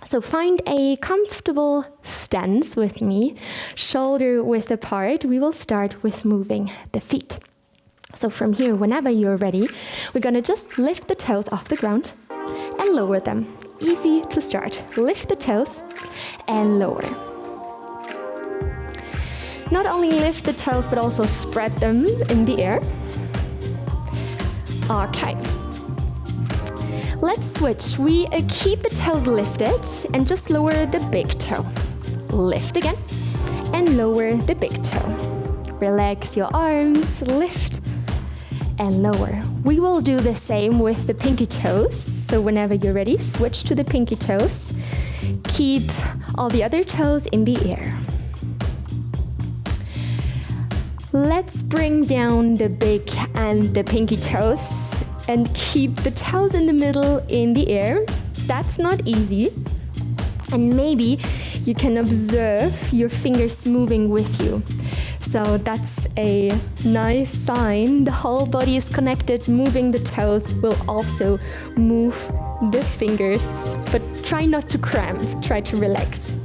So find a comfortable stance with me, shoulder width apart. We will start with moving the feet. So from here, whenever you're ready, we're gonna just lift the toes off the ground and lower them. Easy to start. Lift the toes and lower. Not only lift the toes, but also spread them in the air. Okay. Let's switch. We keep the toes lifted and just lower the big toe. Lift again and lower the big toe. Relax your arms, lift and lower. We will do the same with the pinky toes. So whenever you're ready, switch to the pinky toes. Keep all the other toes in the air. Let's bring down the big and the pinky toes and keep the toes in the middle in the air. That's not easy. And maybe you can observe your fingers moving with you. So that's a nice sign. The whole body is connected. Moving the toes will also move the fingers. But try not to cramp, try to relax.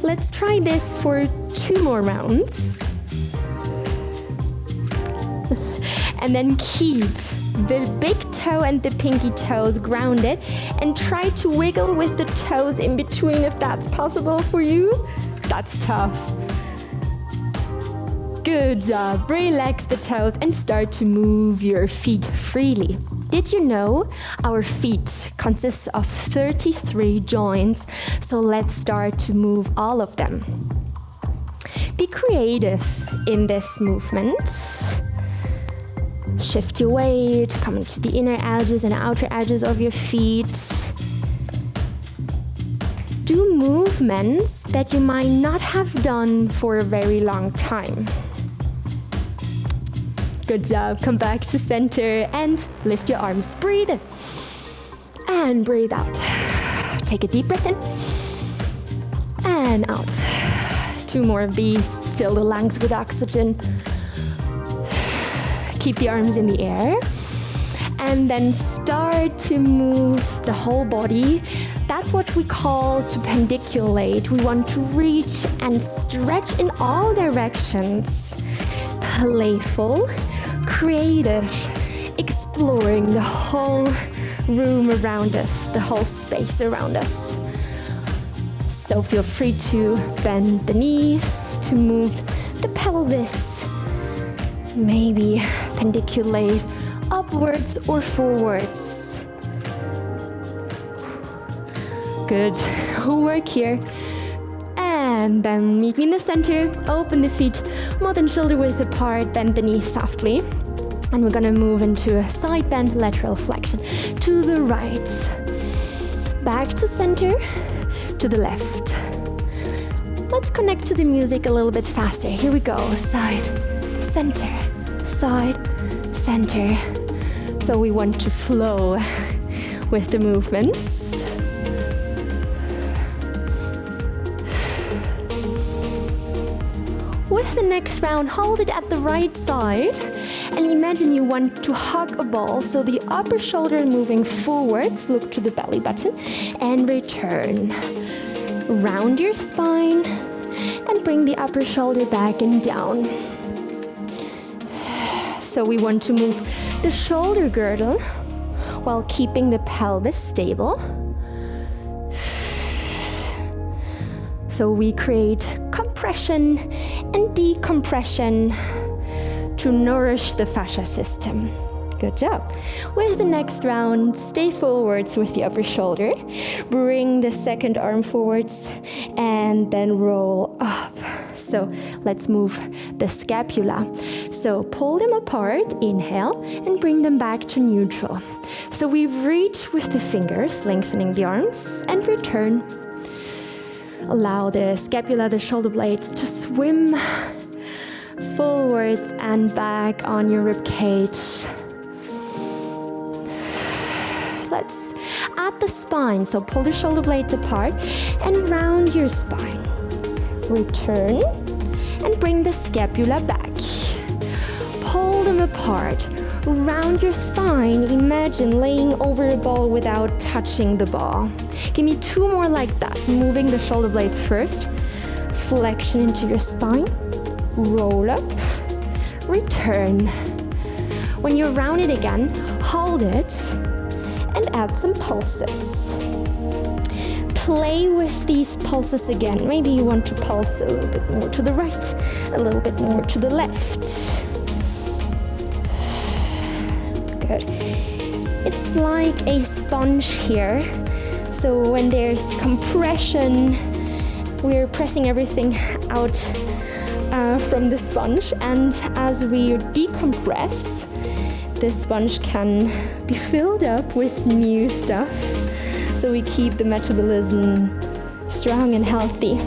Let's try this for 2 more rounds. And then keep the big toe and the pinky toes grounded and try to wiggle with the toes in between if that's possible for you. That's tough. Good job. Relax the toes and start to move your feet freely. Did you know our feet consist of 33 joints? So let's start to move all of them. Be creative in this movement. Shift your weight, come into the inner edges and outer edges of your feet. Do movements that you might not have done for a very long time. Good job. Come back to center and lift your arms. Breathe in and breathe out. Take a deep breath in and out. 2 more of these. Fill the lungs with oxygen. Keep the arms in the air. And then start to move the whole body. That's what we call to pendiculate. We want to reach and stretch in all directions. Playful, creative, exploring the whole room around us, the whole space around us. So feel free to bend the knees, to move the pelvis, maybe pendiculate upwards or forwards. Good work here. And then meet me in the center, open the feet more than shoulder width apart, bend the knees softly. And we're gonna move into a side bend, lateral flexion. To the right, back to center, to the left. Let's connect to the music a little bit faster. Here we go, side, center, side, center. So we want to flow with the movements. With the next round, hold it at the right side and imagine you want to hug a ball. So the upper shoulder moving forwards, look to the belly button and return. Round your spine and bring the upper shoulder back and down. So we want to move the shoulder girdle while keeping the pelvis stable. So we create compression and decompression to nourish the fascia system. Good job. With the next round, stay forwards with the upper shoulder. Bring the second arm forwards and then roll up. So let's move the scapula. So pull them apart, inhale, and bring them back to neutral. So we reach with the fingers, lengthening the arms, and return. Allow the scapula, the shoulder blades, to swim forward and back on your rib cage. Let's add the spine, so pull the shoulder blades apart and round your spine. Return and bring the scapula back. Pull them apart, Round your spine, imagine laying over a ball without touching the ball. Give me 2 more like that, moving the shoulder blades first. Flexion into your spine, roll up, return. When you're rounded again, hold it and add some pulses. Play with these pulses again. Maybe you want to pulse a little bit more to the right, a little bit more to the left. Good. It's like a sponge here. So when there's compression, we're pressing everything out from the sponge, and as we decompress, the sponge can be filled up with new stuff, so we keep the metabolism strong and healthy.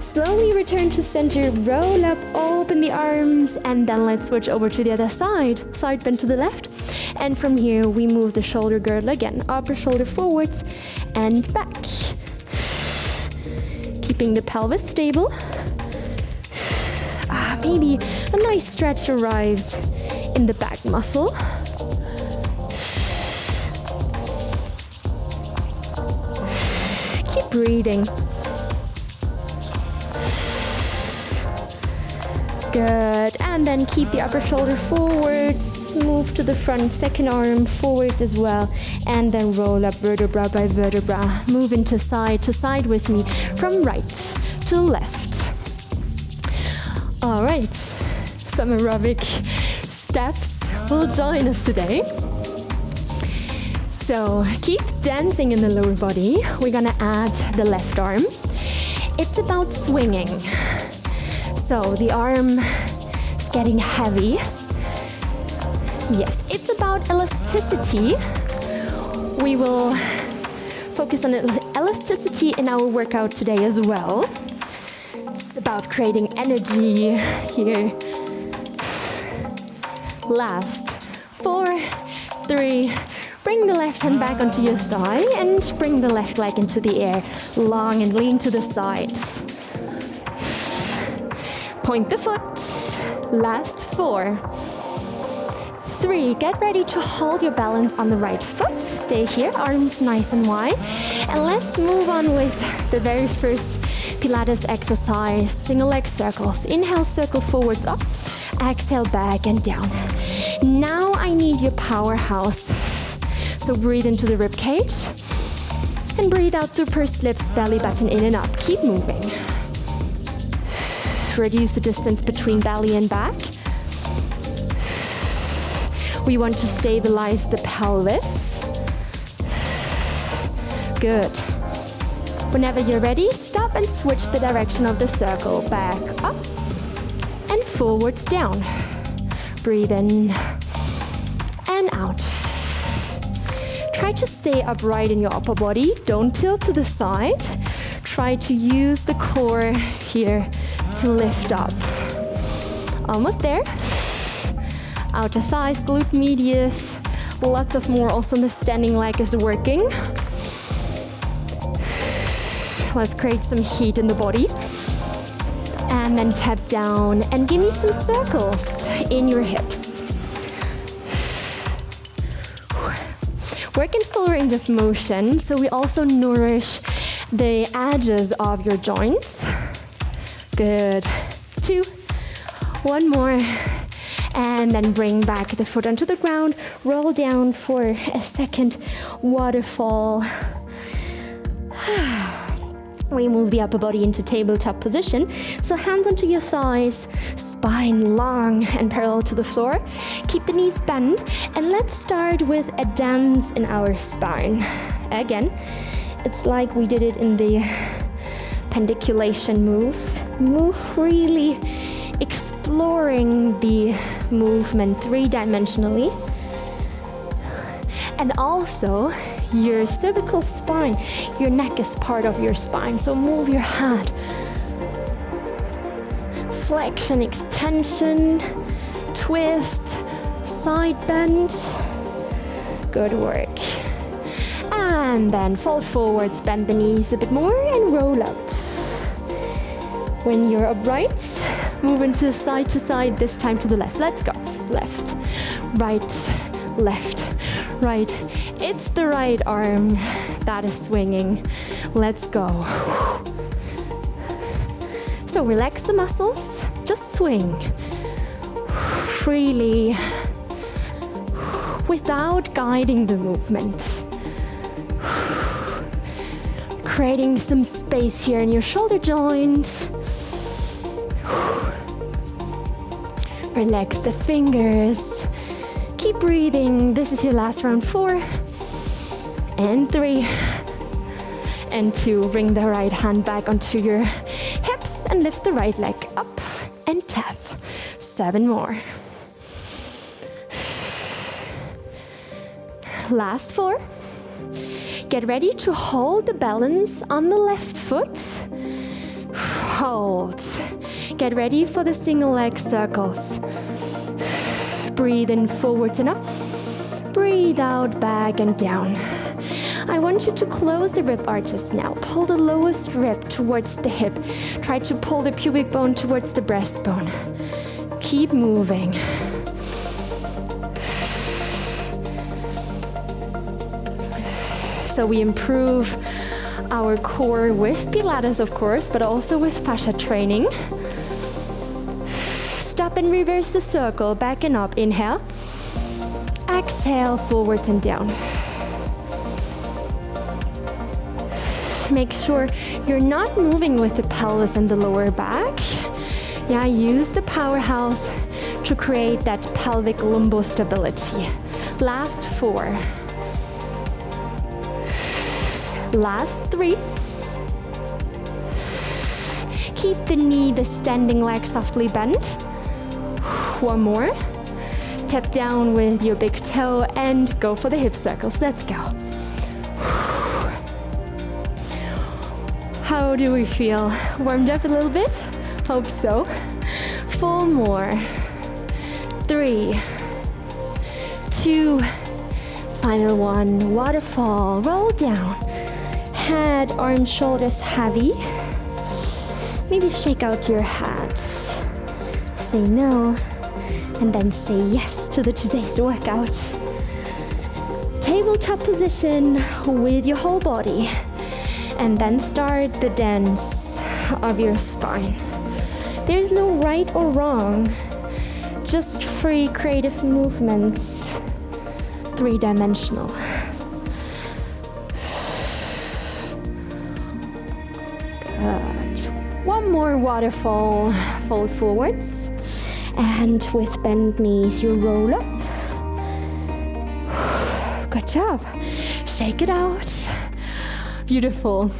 Slowly return to center, roll up, open the arms, and then let's switch over to the other side. Side bend to the left, and from here we move the shoulder girdle again, upper shoulder forwards and back. Keeping the pelvis stable. Maybe a nice stretch arrives in the back muscle. Keep breathing. Good, and then keep the upper shoulder forwards, move to the front, second arm forwards as well, and then roll up vertebra by vertebra. Move into side to side with me, from right to left. All right, some aerobic steps will join us today. So keep dancing in the lower body. We're gonna add the left arm. It's about swinging. So the arm is getting heavy. Yes, it's about elasticity. We will focus on elasticity in our workout today as well. It's about creating energy here. Last, 4, 3, bring the left hand back onto your thigh and bring the left leg into the air, long and lean to the sides. Point the foot. Last 4, 3, get ready to hold your balance on the right foot. Stay here, arms nice and wide. And let's move on with the very first Pilates exercise, single leg circles. Inhale, circle forwards up. Exhale, back and down. Now I need your powerhouse. So breathe into the rib cage and breathe out through pursed lips, belly button in and up. Keep moving. Reduce the distance between belly and back. We want to stabilize the pelvis. Good. Whenever you're ready, stop and switch the direction of the circle. Back up and forwards down. Breathe in and out. Try to stay upright in your upper body. Don't tilt to the side. Try to use the core here to lift up. Almost there. Outer thighs, glute medius. Lots of more also in the standing leg is working. Let's create some heat in the body. And then tap down and give me some circles in your hips. Work in full range of motion, so we also nourish the edges of your joints. Good. 2, 1 more. And then bring back the foot onto the ground. Roll down for a second waterfall. We move the upper body into tabletop position. So hands onto your thighs, spine long and parallel to the floor. Keep the knees bent, and let's start with a dance in our spine. Again, it's like we did it in the Pendiculation move. Move freely, exploring the movement 3-dimensionally. And also, your cervical spine, your neck is part of your spine, so move your head. Flexion, extension, twist, side bend. Good work. And then fold forwards, bend the knees a bit more and roll up. When you're upright, Moving to side, this time to the left. Let's go. Left, right, left, right. It's the right arm that is swinging. Let's go. So relax the muscles, just swing freely without guiding the movement. Creating some space here in your shoulder joint. Relax the fingers. Keep breathing. This is your last round. 4 and 3 and 2. Bring the right hand back onto your hips and lift the right leg up and tap. 7 more. Last 4. Get ready to hold the balance on the left foot. Hold. Get ready for the single leg circles. Breathe in forwards and up. Breathe out, back and down. I want you to close the rib arches now. Pull the lowest rib towards the hip. Try to pull the pubic bone towards the breastbone. Keep moving. So we improve our core with Pilates, of course, but also with fascia training. Stop and reverse the circle, back and up. Inhale. Exhale, forward and down. Make sure you're not moving with the pelvis and the lower back. Yeah, use the powerhouse to create that pelvic lumbar stability. Last 4. Last 3. Keep the knee, the standing leg softly bent. 1 more. Tap down with your big toe and go for the hip circles. Let's go. How do we feel? Warmed up a little bit? Hope so. 4 more. 3, 2, final 1. Waterfall. Roll down. Head, arms, shoulders heavy. Maybe shake out your head. Say no, and then say yes to today's workout. Tabletop position with your whole body. And then start the dance of your spine. There's no right or wrong, just free creative movements, 3-dimensional. Good. 1 more waterfall, fold forwards. And with bent knees, you roll up. Good job. Shake it out. Beautiful.